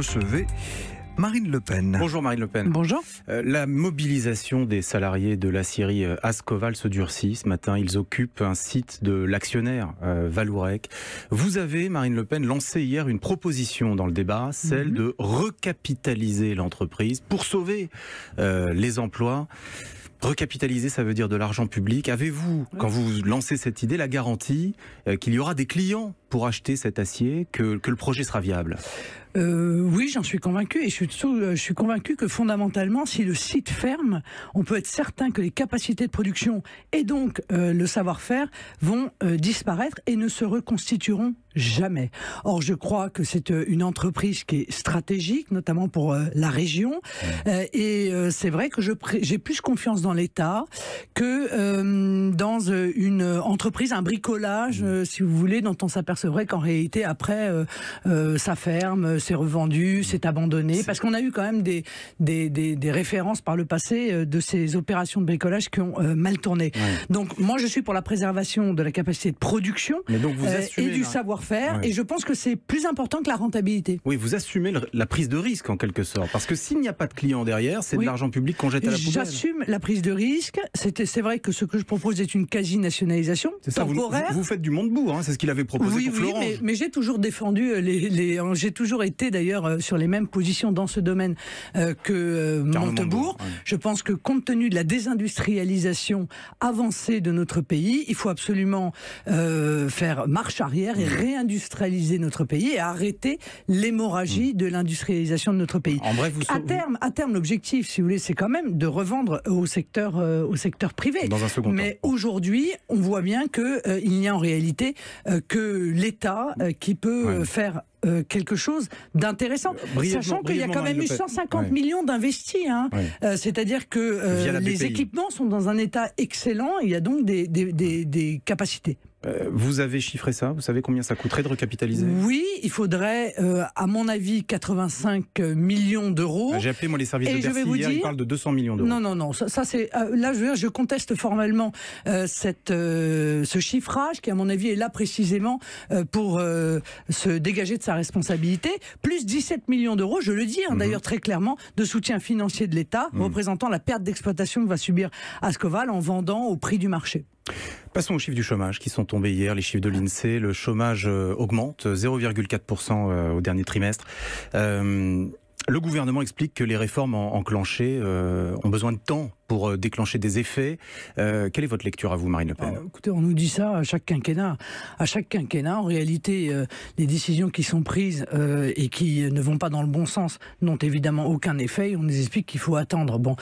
recevez Marine Le Pen. Bonjour Marine Le Pen. Bonjour. La mobilisation des salariés de l'aciérie Ascoval se durcit. Ce matin, ils occupent un site de l'actionnaire Vallourec. Vous avez, Marine Le Pen, lancé hier une proposition dans le débat, celle de recapitaliser l'entreprise pour sauver les emplois. Recapitaliser, ça veut dire de l'argent public. Avez-vous, quand vous lancez cette idée, la garantie qu'il y aura des clients pour acheter cet acier, que le projet sera viable ? Oui, j'en suis convaincu et je suis convaincu que fondamentalement, si le site ferme, on peut être certain que les capacités de production et donc le savoir-faire vont disparaître et ne se reconstitueront jamais. Or, je crois que c'est une entreprise qui est stratégique, notamment pour la région. Et c'est vrai que j'ai plus confiance dans l'État que dans une entreprise, un bricolage, si vous voulez, dont on s'apercevrait qu'en réalité, après, ça ferme, c'est revendu, c'est abandonné. Parce qu'on a eu quand même des références par le passé de ces opérations de bricolage qui ont mal tourné. Donc, moi, je suis pour la préservation de la capacité de production donc vous assumez, et du savoir-faire. Et je pense que c'est plus important que la rentabilité. Oui, vous assumez la prise de risque en quelque sorte. Parce que s'il n'y a pas de clients derrière, c'est de l'argent public qu'on jette à la poubelle. J'assume la prise de risque. C'est vrai que ce que je propose est une quasi-nationalisation temporaire. Vous faites du Montebourg, c'est ce qu'il avait proposé pour Florence. Oui, mais j'ai toujours défendu j'ai toujours été d'ailleurs sur les mêmes positions dans ce domaine que Montebourg. Je pense que compte tenu de la désindustrialisation avancée de notre pays, il faut absolument faire marche arrière et réindustrialiser notre pays et arrêter l'hémorragie de l'industrialisation de notre pays. En bref, à terme, l'objectif, si vous voulez, c'est quand même de revendre au secteur privé. Dans un second temps. Mais aujourd'hui, on voit bien qu'il n'y a en réalité que l'État qui peut faire quelque chose d'intéressant, sachant qu'il y a quand même eu 150 millions d'investis. C'est-à-dire que les équipements sont dans un état excellent, il y a donc des capacités. Vous avez chiffré ça ? Vous savez combien ça coûterait de recapitaliser ? Oui, il faudrait, à mon avis, 85 millions d'euros. J'ai appelé moi les services de Bercy hier, ils parlent de 200 millions d'euros. Non, ça c'est... là, je conteste formellement ce chiffrage qui, à mon avis, est là précisément pour se dégager de sa responsabilité. Plus 17 millions d'euros, je le dis d'ailleurs très clairement, de soutien financier de l'État, représentant la perte d'exploitation que va subir Ascoval en vendant au prix du marché. Passons aux chiffres du chômage qui sont tombés hier, les chiffres de l'INSEE. Le chômage augmente, 0,4% au dernier trimestre. Le gouvernement explique que les réformes enclenchées ont besoin de temps pour déclencher des effets. Quelle est votre lecture à vous, Marine Le Pen ? Écoutez, on nous dit ça à chaque quinquennat. À chaque quinquennat, en réalité, les décisions qui sont prises et qui ne vont pas dans le bon sens n'ont évidemment aucun effet. On nous explique qu'il faut attendre. Bon,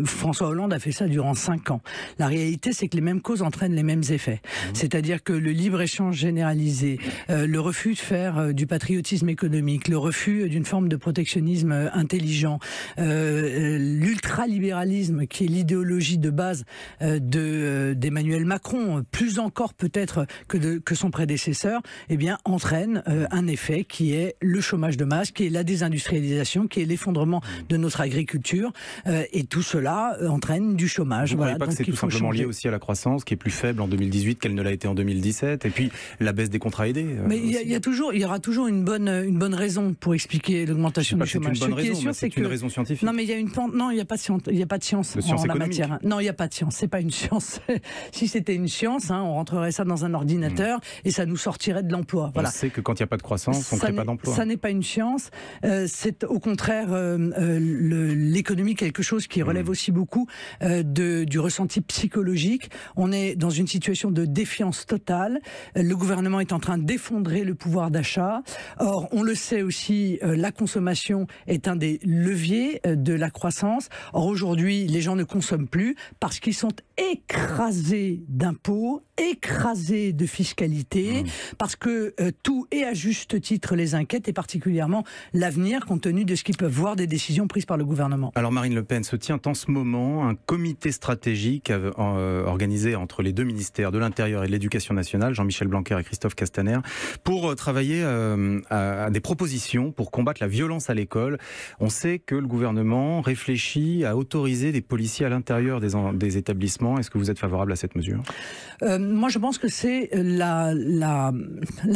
François Hollande a fait ça durant 5 ans. La réalité, c'est que les mêmes causes entraînent les mêmes effets. C'est-à-dire que le libre-échange généralisé, le refus de faire du patriotisme économique, le refus d'une forme de protectionnisme intelligent, l'ultralibéralisme qui est l'idéologie de base d'Emmanuel Macron, plus encore peut-être que son prédécesseur, eh bien, entraîne un effet qui est le chômage de masse, qui est la désindustrialisation, qui est l'effondrement de notre agriculture, et tout cela entraîne du chômage. Vous ne croyez pas que c'est tout simplement lié aussi à la croissance, qui est plus faible en 2018 qu'elle ne l'a été en 2017, et puis la baisse des contrats aidés Mais il y aura toujours une bonne raison pour expliquer l'augmentation du chômage. C'est une bonne raison, c'est une raison scientifique. Non, mais il y a pas de science en la matière. Non, il n'y a pas de science. C'est pas une science. Si c'était une science, on rentrerait ça dans un ordinateur et ça nous sortirait de l'emploi. Voilà. On sait que quand il n'y a pas de croissance, on ne crée pas d'emploi. Ça n'est pas une science. C'est au contraire l'économie, quelque chose qui relève aussi beaucoup du ressenti psychologique. On est dans une situation de défiance totale. Le gouvernement est en train d'effondrer le pouvoir d'achat. Or, on le sait aussi, la consommation est un des leviers de la croissance. Or, aujourd'hui, les gens ne consomment plus parce qu'ils sont écrasés d'impôts, écrasés de fiscalité, parce que tout, et à juste titre, les inquiète, et particulièrement l'avenir, compte tenu de ce qu'ils peuvent voir des décisions prises par le gouvernement. Alors Marine Le Pen, se tient en ce moment un comité stratégique organisé entre les deux ministères de l'Intérieur et de l'Éducation nationale, Jean-Michel Blanquer et Christophe Castaner, pour travailler à des propositions pour combattre la violence à l'école. On sait que le gouvernement réfléchit à autoriser des policiers policiers à l'intérieur des établissements. Est-ce que vous êtes favorable à cette mesure ? Moi, je pense que c'est la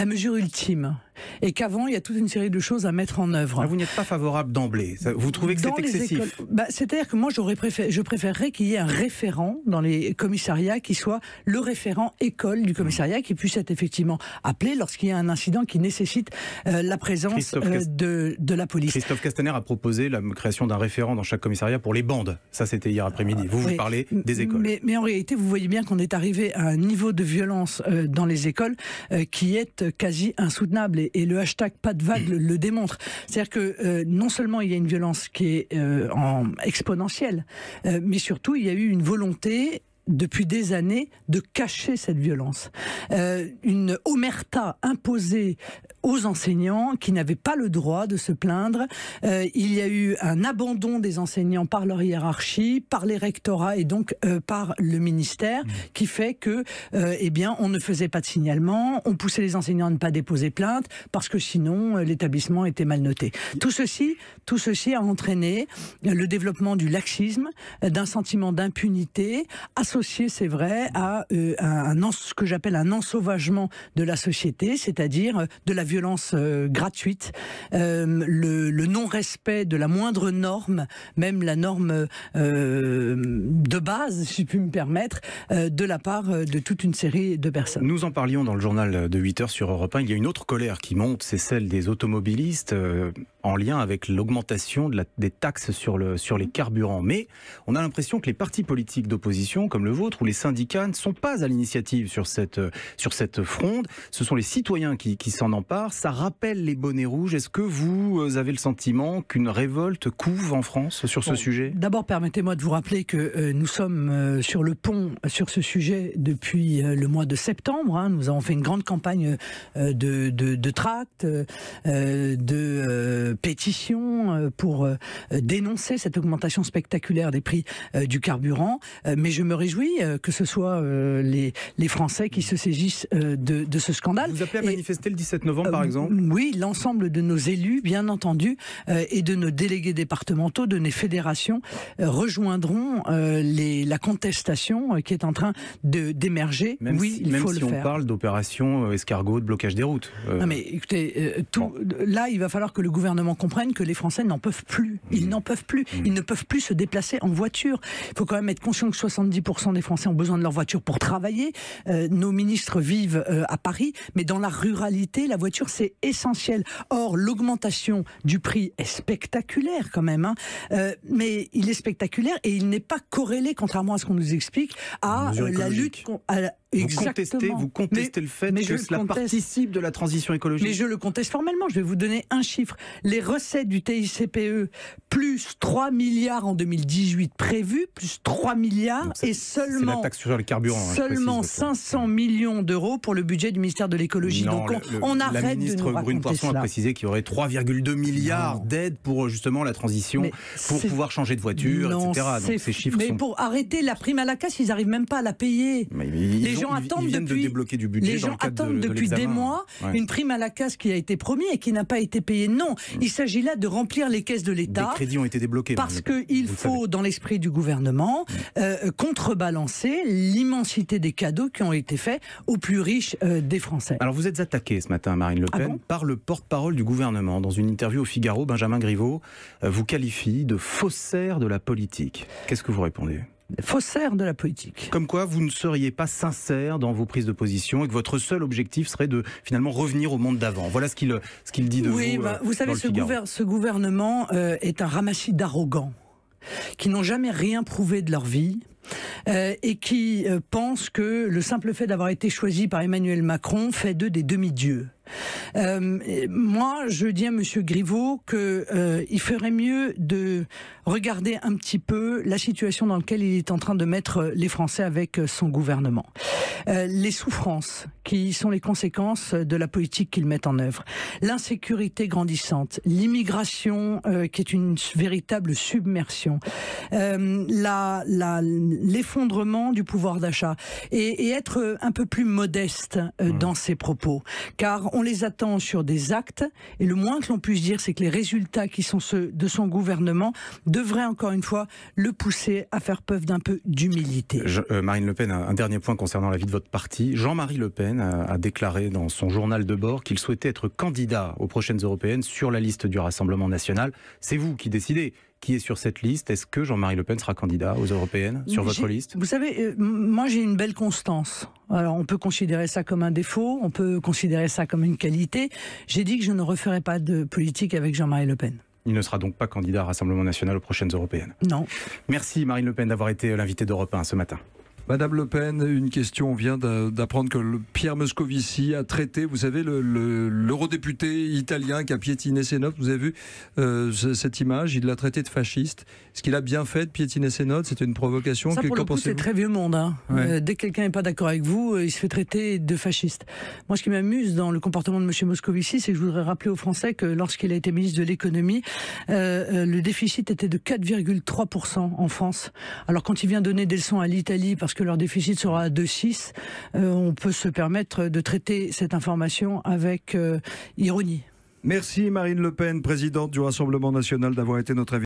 mesure ultime. Et qu'avant, il y a toute une série de choses à mettre en œuvre. Ah, vous n'êtes pas favorable d'emblée. Vous trouvez que c'est excessif ? C'est-à-dire que moi, je préférerais qu'il y ait un référent dans les commissariats qui soit le référent école du commissariat, qui puisse être effectivement appelé lorsqu'il y a un incident qui nécessite la présence de la police. Christophe Castaner a proposé la création d'un référent dans chaque commissariat pour les bandes. Ça, c'était hier après-midi. Vous parlez des écoles. Mais en réalité, vous voyez bien qu'on est arrivé à un niveau de violence dans les écoles qui est quasi insoutenable. Et le hashtag pas de vague le démontre. C'est-à-dire que non seulement il y a une violence qui est exponentielle, mais surtout il y a eu une volonté depuis des années de cacher cette violence. Une omerta imposée aux enseignants qui n'avaient pas le droit de se plaindre. Il y a eu un abandon des enseignants par leur hiérarchie, par les rectorats et donc par le ministère, qui fait que on ne faisait pas de signalement, on poussait les enseignants à ne pas déposer plainte parce que sinon l'établissement était mal noté. Tout ceci a entraîné le développement du laxisme, d'un sentiment d'impunité associé, c'est vrai, à ce que j'appelle un ensauvagement de la société, c'est-à-dire de la violence gratuite, le non-respect de la moindre norme, même la norme de base, si je puis me permettre, de la part de toute une série de personnes. Nous en parlions dans le journal de 8h sur Europe 1. Il y a une autre colère qui monte, c'est celle des automobilistes en lien avec l'augmentation des taxes sur les carburants. Mais on a l'impression que les partis politiques d'opposition, comme le vôtre, ou les syndicats, ne sont pas à l'initiative sur cette fronde. Ce sont les citoyens qui s'en emparent. Ça rappelle les bonnets rouges. Est-ce que vous avez le sentiment qu'une révolte couve en France sur ce sujet ? D'abord, permettez-moi de vous rappeler que nous sommes sur le pont sur ce sujet depuis le mois de septembre. Nous avons fait une grande campagne de tracts, de pétitions pour dénoncer cette augmentation spectaculaire des prix du carburant. Mais je me réjouis que ce soit les Français qui se saisissent de ce scandale. Vous appelez à manifester le 17 novembre, par exemple ? Oui, l'ensemble de nos élus, bien entendu, et de nos délégués départementaux, de nos fédérations, rejoindront la contestation qui est en train d'émerger. Oui, il faut le faire. Même si on parle d'opération escargot, de blocage des routes. Non mais écoutez, là, il va falloir que le gouvernement comprenne que les Français n'en peuvent plus. Ils n'en peuvent plus. Ils ne peuvent plus se déplacer en voiture. Il faut quand même être conscient que 70% des Français ont besoin de leur voiture pour travailler. Nos ministres vivent à Paris, mais dans la ruralité, la voiture, c'est essentiel. Or, l'augmentation du prix est spectaculaire quand même. Mais il est spectaculaire et il n'est pas corrélé, contrairement à ce qu'on nous explique, à la lutte... Vous contestez le fait que cela participe de la transition écologique. Mais je le conteste formellement. Je vais vous donner un chiffre. Les recettes du TICPE, plus 3 milliards en 2018 prévus, plus 3 milliards et seulement... C'est la taxe sur les carburants. Seulement 500 millions d'euros pour le budget du ministère de l'écologie. Donc on arrête de nous raconter cela. La ministre Brune Poirson a précisé qu'il y aurait 3,2 milliards d'aides pour justement la transition, pour pouvoir changer de voiture, etc. Donc ces chiffres pour arrêter la prime à la casse, ils n'arrivent même pas à la payer. Les gens attendent depuis des mois une prime à la casse qui a été promise et qui n'a pas été payée. Non, il s'agit là de remplir les caisses de l'État. Des crédits ont été débloqués. Parce qu'il faut, dans l'esprit du gouvernement, contrebalancer l'immensité des cadeaux qui ont été faits aux plus riches des Français. Alors vous êtes attaquée ce matin, Marine Le Pen, par le porte-parole du gouvernement. Dans une interview au Figaro, Benjamin Griveaux vous qualifie de faussaire de la politique. Qu'est-ce que vous répondez ? Faussaire de la politique. Comme quoi vous ne seriez pas sincère dans vos prises de position et que votre seul objectif serait de finalement revenir au monde d'avant. Voilà ce qu'il dit de vous. Oui, vous savez, ce gouvernement est un ramassis d'arrogants qui n'ont jamais rien prouvé de leur vie. Et qui pensent que le simple fait d'avoir été choisi par Emmanuel Macron fait d'eux des demi-dieux. Moi, je dis à Monsieur Griveaux qu'il ferait mieux de regarder un petit peu la situation dans laquelle il est en train de mettre les Français avec son gouvernement. Les souffrances qui sont les conséquences de la politique qu'ils mettent en œuvre. L'insécurité grandissante, l'immigration qui est une véritable submersion, l'effondrement du pouvoir d'achat et être un peu plus modeste dans ses propos. Car on les attend sur des actes, et le moins que l'on puisse dire, c'est que les résultats qui sont ceux de son gouvernement devraient encore une fois le pousser à faire preuve d'un peu d'humilité. Marine Le Pen, un dernier point concernant la vie de votre parti. Jean-Marie Le Pen a déclaré dans son journal de bord qu'il souhaitait être candidat aux prochaines européennes sur la liste du Rassemblement national. C'est vous qui décidez qui est sur cette liste. Est-ce que Jean-Marie Le Pen sera candidat aux européennes sur votre liste? Vous savez, moi j'ai une belle constance. Alors on peut considérer ça comme un défaut, on peut considérer ça comme une qualité. J'ai dit que je ne referai pas de politique avec Jean-Marie Le Pen. Il ne sera donc pas candidat au Rassemblement national aux prochaines européennes. Non. Merci Marine Le Pen d'avoir été l'invitée d'Europe 1 ce matin. Madame Le Pen, une question, on vient d'apprendre que Pierre Moscovici a traité, vous savez, l'eurodéputé italien qui a piétiné ses notes, vous avez vu cette image, il l'a traité de fasciste. Est-ce qu'il a bien fait de piétiner ses notes? C'était une provocation? Ça, pour le coup, c'est très vieux monde. Hein. Ouais. Dès que quelqu'un n'est pas d'accord avec vous, il se fait traiter de fasciste. Moi, ce qui m'amuse dans le comportement de M. Moscovici, c'est que je voudrais rappeler aux Français que lorsqu'il a été ministre de l'économie, le déficit était de 4,3% en France. Alors quand il vient donner des leçons à l'Italie, parce que leur déficit sera à 2,6, on peut se permettre de traiter cette information avec ironie. Merci Marine Le Pen, présidente du Rassemblement national, d'avoir été notre invitée.